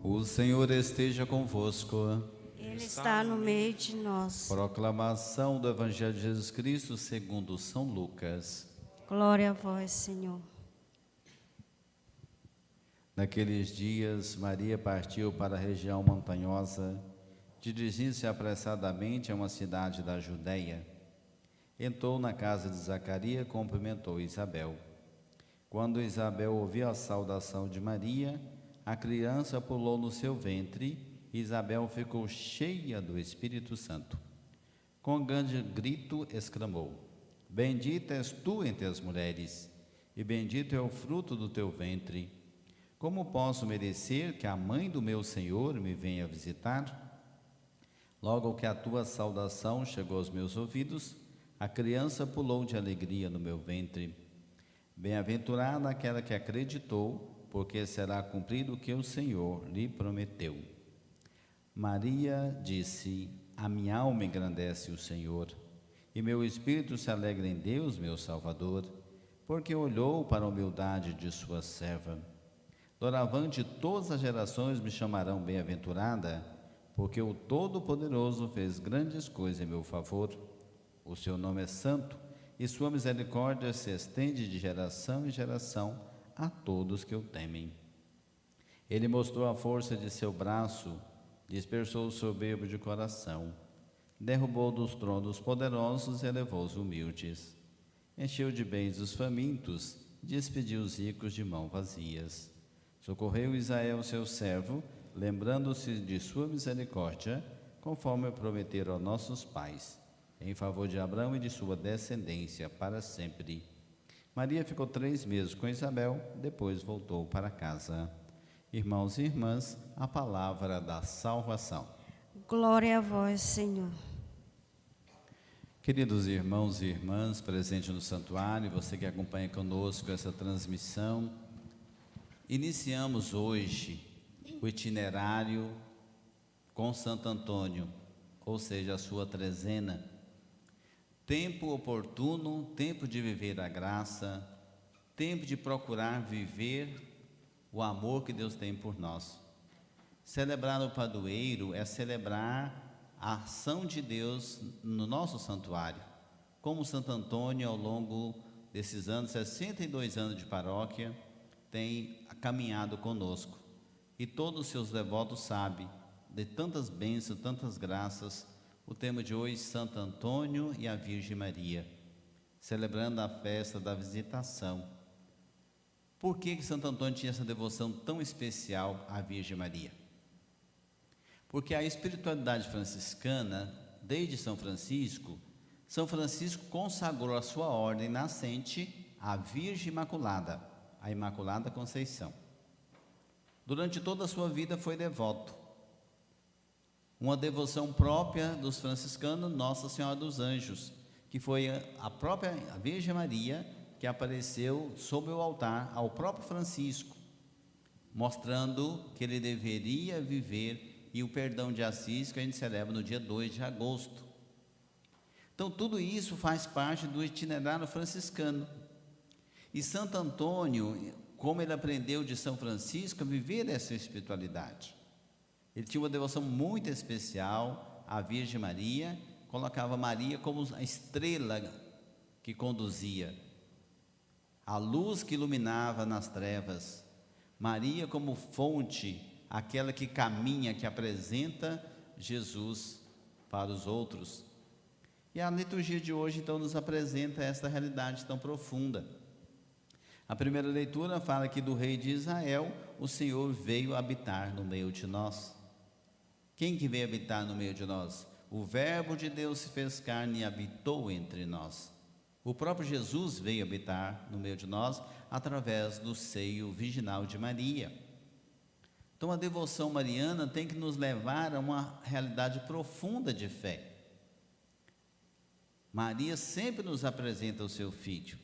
O Senhor esteja convosco. Ele está no meio de nós. Proclamação do Evangelho de Jesus Cristo segundo São Lucas. Glória a vós, Senhor. Naqueles dias, Maria partiu para a região montanhosa, dirigindo-se apressadamente a uma cidade da Judéia. Entrou na casa de Zacarias e cumprimentou Isabel. Quando Isabel ouviu a saudação de Maria, a criança pulou no seu ventre e Isabel ficou cheia do Espírito Santo. Com grande grito exclamou: Bendita és tu entre as mulheres, e bendito é o fruto do teu ventre. Como posso merecer que a mãe do meu Senhor me venha visitar? Logo que a tua saudação chegou aos meus ouvidos, a criança pulou de alegria no meu ventre. Bem-aventurada aquela que acreditou, porque será cumprido o que o Senhor lhe prometeu. Maria disse: A minha alma engrandece o Senhor, e meu espírito se alegra em Deus, meu Salvador, porque olhou para a humildade de sua serva. Doravante todas as gerações me chamarão bem-aventurada, porque o Todo-Poderoso fez grandes coisas em meu favor. O seu nome é santo, e sua misericórdia se estende de geração em geração a todos que o temem. Ele mostrou a força de seu braço, dispersou o soberbo de coração, derrubou dos tronos poderosos e elevou os humildes. Encheu de bens os famintos, despediu os ricos de mãos vazias. Socorreu Israel, seu servo, lembrando-se de sua misericórdia, conforme prometeram a nossos pais, em favor de Abraão e de sua descendência para sempre. Maria ficou 3 meses com Isabel, depois voltou para casa. Irmãos e irmãs, a palavra da salvação. Glória a vós, Senhor. Queridos irmãos e irmãs presentes no santuário, você que acompanha conosco essa transmissão, iniciamos hoje o itinerário com Santo Antônio, ou seja, a sua trezena. Tempo oportuno, tempo de viver a graça, tempo de procurar viver o amor que Deus tem por nós. Celebrar o padroeiro é celebrar a ação de Deus no nosso santuário. Como Santo Antônio, ao longo desses anos, 62 anos de paróquia, tem caminhado conosco. E todos os seus devotos sabem de tantas bênçãos, tantas graças. O tema de hoje, Santo Antônio e a Virgem Maria, celebrando a festa da visitação. Por que Santo Antônio tinha essa devoção tão especial à Virgem Maria? Porque a espiritualidade franciscana, desde São Francisco consagrou a sua ordem nascente à Virgem Imaculada, a Imaculada Conceição. Durante toda a sua vida foi devoto. Uma devoção própria dos franciscanos, Nossa Senhora dos Anjos, que foi a própria Virgem Maria que apareceu sob o altar ao próprio Francisco, mostrando que ele deveria viver e o perdão de Assis que a gente celebra no dia 2 de agosto. Então tudo isso faz parte do itinerário franciscano. E Santo Antônio, como ele aprendeu de São Francisco, a viver essa espiritualidade. Ele tinha uma devoção muito especial à Virgem Maria, colocava Maria como a estrela que conduzia, a luz que iluminava nas trevas, Maria como fonte, aquela que caminha, que apresenta Jesus para os outros. E a liturgia de hoje então nos apresenta essa realidade tão profunda. A primeira leitura fala que do rei de Israel, o Senhor veio habitar no meio de nós. Quem que veio habitar no meio de nós? O Verbo de Deus se fez carne e habitou entre nós. O próprio Jesus veio habitar no meio de nós através do seio virginal de Maria. Então a devoção mariana tem que nos levar a uma realidade profunda de fé. Maria sempre nos apresenta o seu Filho.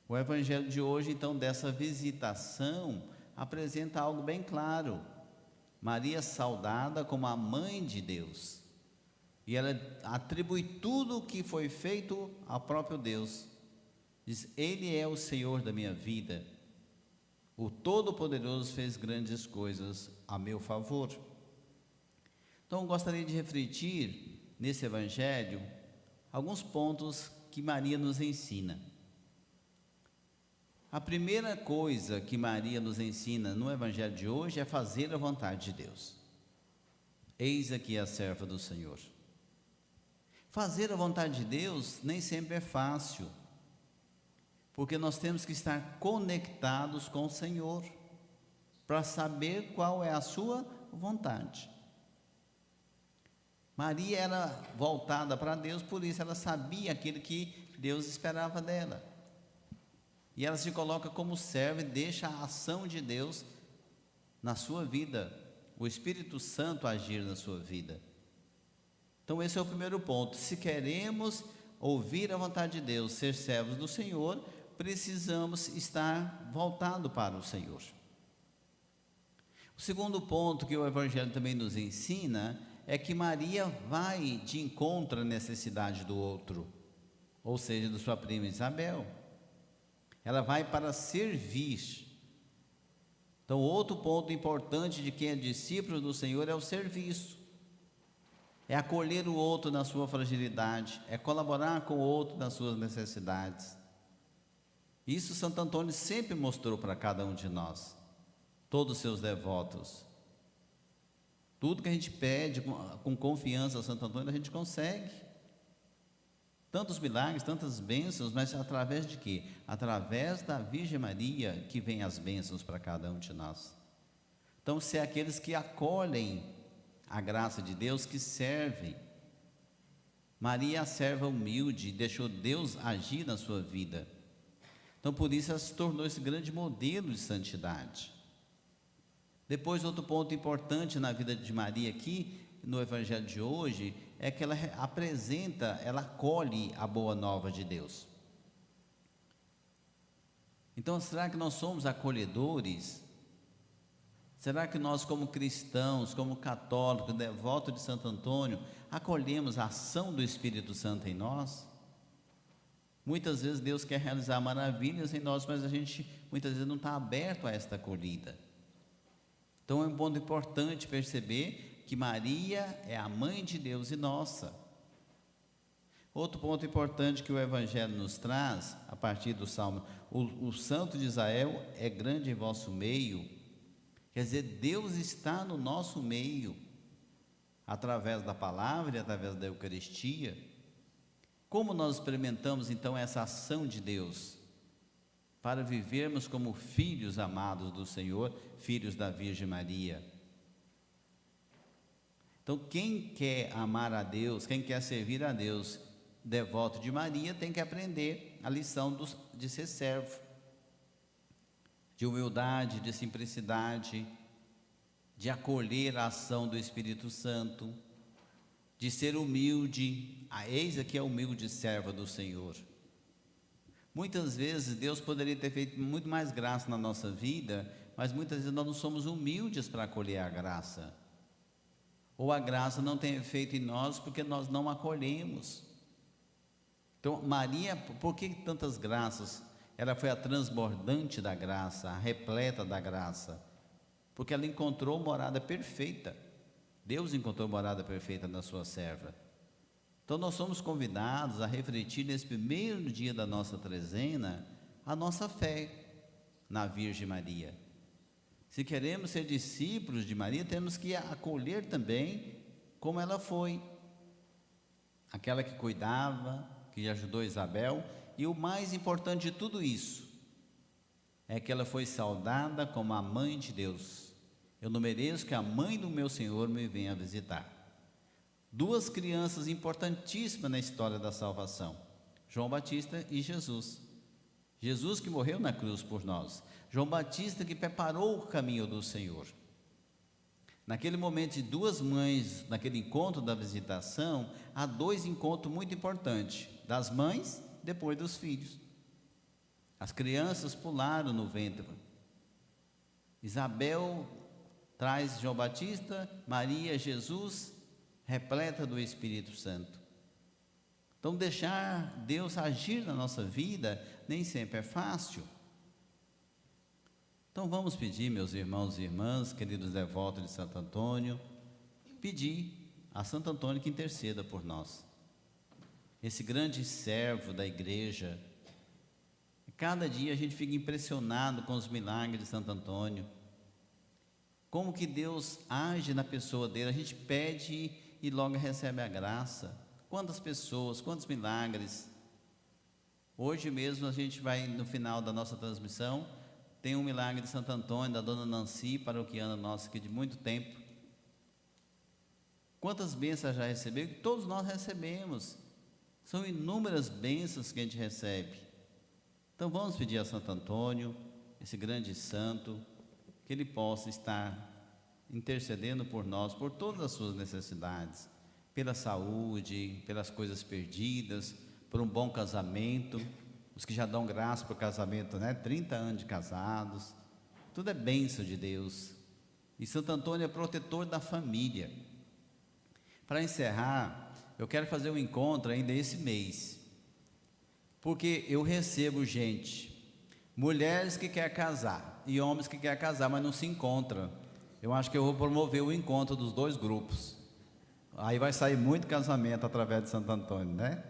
O Evangelho de hoje, então, dessa visitação, apresenta algo bem claro. Maria saudada como a mãe de Deus, e ela atribui tudo o que foi feito ao próprio Deus. Diz: Ele é o Senhor da minha vida. O Todo-Poderoso fez grandes coisas a meu favor. Então, eu gostaria de refletir nesse Evangelho alguns pontos que Maria nos ensina. A primeira coisa que Maria nos ensina no Evangelho de hoje é fazer a vontade de Deus. Eis aqui a serva do Senhor. Fazer a vontade de Deus nem sempre é fácil, porque nós temos que estar conectados com o Senhor para saber qual é a sua vontade. Maria era voltada para Deus, por isso ela sabia aquilo que Deus esperava dela. E ela se coloca como serva e deixa a ação de Deus na sua vida, o Espírito Santo agir na sua vida. Então esse é o primeiro ponto. Se queremos ouvir a vontade de Deus, ser servos do Senhor, precisamos estar voltados para o Senhor. O segundo ponto que o Evangelho também nos ensina é que Maria vai de encontro à necessidade do outro, ou seja, da sua prima Isabel. Ela vai para servir. Então, outro ponto importante de quem é discípulo do Senhor é o serviço. É acolher o outro na sua fragilidade, é colaborar com o outro nas suas necessidades. Isso Santo Antônio sempre mostrou para cada um de nós, todos os seus devotos. Tudo que a gente pede com confiança a Santo Antônio, a gente consegue. Tantos milagres, tantas bênçãos, mas através de quê? Através da Virgem Maria que vem as bênçãos para cada um de nós. Então, se é aqueles que acolhem a graça de Deus, que servem. Maria, a serva humilde, deixou Deus agir na sua vida. Então, por isso, ela se tornou esse grande modelo de santidade. Depois, outro ponto importante na vida de Maria aqui, no Evangelho de hoje, é que ela apresenta, ela acolhe a boa nova de Deus. Então, será que nós somos acolhedores? Será que nós, como cristãos, como católicos, devotos de Santo Antônio, acolhemos a ação do Espírito Santo em nós? Muitas vezes Deus quer realizar maravilhas em nós, mas a gente muitas vezes não está aberto a esta acolhida. Então é um ponto importante perceber que Maria é a mãe de Deus e nossa. Outro ponto importante que o Evangelho nos traz, a partir do Salmo, o Santo de Israel é grande em vosso meio. Quer dizer, Deus está no nosso meio, através da palavra e através da Eucaristia. Como nós experimentamos então essa ação de Deus, para vivermos como filhos amados do Senhor, filhos da Virgem Maria? Então, quem quer amar a Deus, quem quer servir a Deus, devoto de Maria, tem que aprender a lição de ser servo, de humildade, de simplicidade, de acolher a ação do Espírito Santo, de ser humilde. Eis aqui a humilde serva do Senhor. Muitas vezes Deus poderia ter feito muito mais graça na nossa vida, mas muitas vezes nós não somos humildes para acolher a graça, ou a graça não tem efeito em nós porque nós não acolhemos. Então Maria, por que tantas graças? Ela foi a transbordante da graça, a repleta da graça, porque ela encontrou morada perfeita. Deus encontrou morada perfeita na sua serva. Então nós somos convidados a refletir nesse primeiro dia da nossa trezena a nossa fé na Virgem Maria. Se queremos ser discípulos de Maria, temos que acolher também como ela foi, aquela que cuidava, que ajudou Isabel, e o mais importante de tudo isso é que ela foi saudada como a mãe de Deus. Eu não mereço que a mãe do meu Senhor me venha visitar. Duas crianças importantíssimas na história da salvação, João Batista e Jesus. Jesus que morreu na cruz por nós, João Batista que preparou o caminho do Senhor. Naquele momento de duas mães, naquele encontro da visitação, há dois encontros muito importantes, das mães, depois dos filhos. As crianças pularam no ventre. Isabel traz João Batista, Maria, Jesus, repleta do Espírito Santo. Então, deixar Deus agir na nossa vida nem sempre é fácil. Então vamos pedir, meus irmãos e irmãs, queridos devotos de Santo Antônio, pedir a Santo Antônio que interceda por nós. Esse grande servo da igreja. Cada dia a gente fica impressionado com os milagres de Santo Antônio. Como que Deus age na pessoa dele. A gente pede e logo recebe a graça. Quantas pessoas, quantos milagres. Hoje mesmo a gente vai, no final da nossa transmissão, tem um milagre de Santo Antônio, da dona Nancy, paroquiana nossa aqui de muito tempo. Quantas bênçãos já recebeu? Todos nós recebemos. São inúmeras bênçãos que a gente recebe. Então vamos pedir a Santo Antônio, esse grande santo, que ele possa estar intercedendo por nós, por todas as suas necessidades, pela saúde, pelas coisas perdidas, por um bom casamento, os que já dão graça por casamento, 30 anos de casados, tudo é bênção de Deus. E Santo Antônio é protetor da família. Para encerrar, eu quero fazer um encontro ainda esse mês, porque eu recebo gente, mulheres que querem casar e homens que querem casar, mas não se encontram. Eu acho que eu vou promover o encontro dos dois grupos. Aí vai sair muito casamento através de Santo Antônio, né?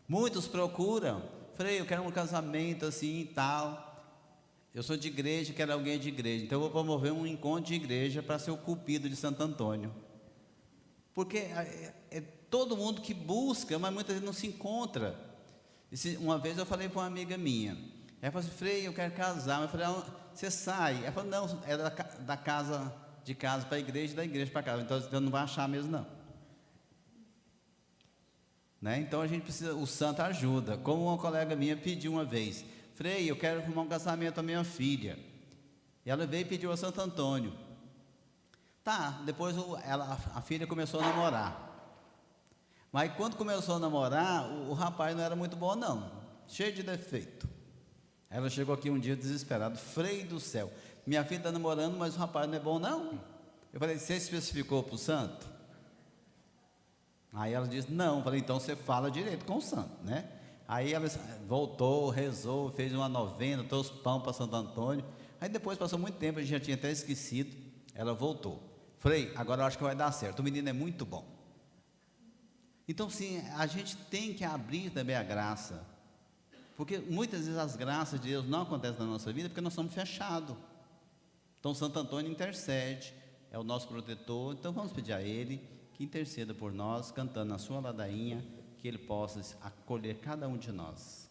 Muitos procuram, Frei, eu quero um casamento assim e tal. Eu sou de igreja, quero alguém de igreja. Então eu vou promover um encontro de igreja para ser o cupido de Santo Antônio. Porque é todo mundo que busca, mas muitas vezes não se encontra. Uma vez eu falei para uma amiga minha, ela falou assim, Frei, eu quero casar. Eu falei, você sai? Ela falou, não, é da casa, de casa para a igreja, da igreja para casa. Então você não vai achar mesmo não. Então a gente precisa, o santo ajuda. Como uma colega minha pediu uma vez, Frei, eu quero arrumar um casamento à minha filha. E ela veio e pediu a Santo Antônio. Tá, depois a filha começou a namorar. Mas quando começou a namorar, o rapaz não era muito bom não, cheio de defeito. Ela chegou aqui um dia desesperada, Frei do céu, minha filha está namorando, mas o rapaz não é bom não. Eu falei, você especificou para o santo? Aí ela disse, não. Eu falei, então você fala direito com o santo, Aí ela voltou, rezou, fez uma novena, trouxe pão para Santo Antônio. Aí depois passou muito tempo, a gente já tinha até esquecido. Ela voltou. Frei, agora eu acho que vai dar certo, o menino é muito bom. Então sim, a gente tem que abrir também a graça, porque muitas vezes as graças de Deus não acontecem na nossa vida porque nós somos fechados. Então Santo Antônio intercede, é o nosso protetor. Então vamos pedir a ele que interceda por nós, cantando a sua ladainha, que ele possa acolher cada um de nós.